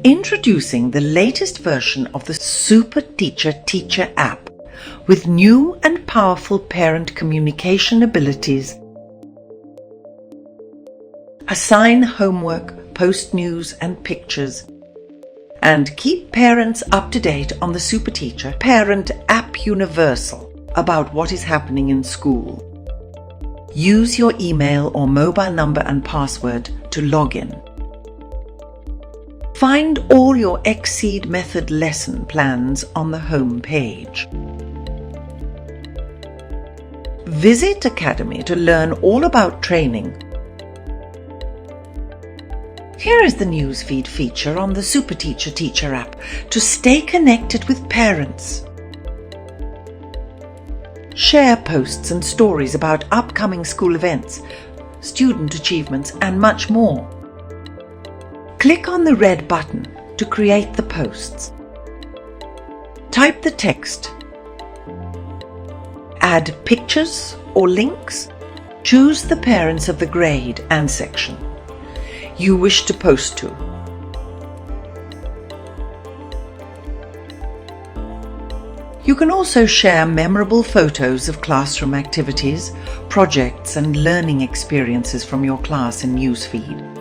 Introducing the latest version of the SuperTeacher Teacher App with new and powerful parent communication abilities. Assign homework, post news and pictures, and keep parents up to date on the SuperTeacher Parent App Universal about what is happening in school. Use your email or mobile number and password to log in. Find all your XSEED method lesson plans on the home page. Visit Academy to learn all about training. Here is the newsfeed feature on the SuperTeacher Teacher App to stay connected with parents. Share posts and stories about upcoming school events, student achievements, and much more. Click on the red button to create the posts. Type the text. Add pictures or links. Choose the parents of the grade and section you wish to post to. You can also share memorable photos of classroom activities, projects, and learning experiences from your class in Newsfeed.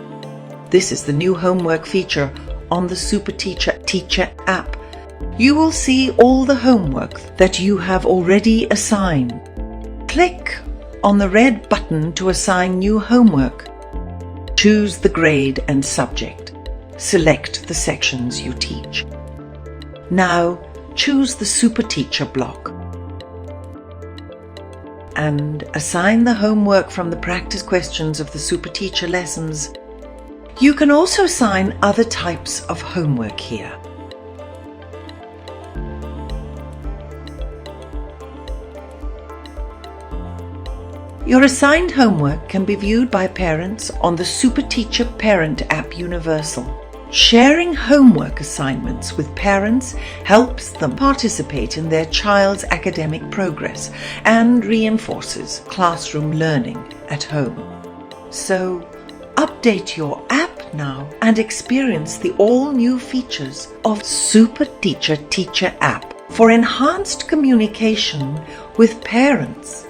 This is the new homework feature on the SuperTeacher Teacher App. You will see all the homework that you have already assigned. Click on the red button to assign new homework. Choose the grade and subject. Select the sections you teach. Now choose the SuperTeacher block and assign the homework from the practice questions of the SuperTeacher lessons. You can also assign other types of homework here. Your assigned homework can be viewed by parents on the SuperTeacher Parent App Universal. Sharing homework assignments with parents helps them participate in their child's academic progress and reinforces classroom learning at home. So, update your app now and experience the all-new features of SuperTeacher Teacher App for enhanced communication with parents.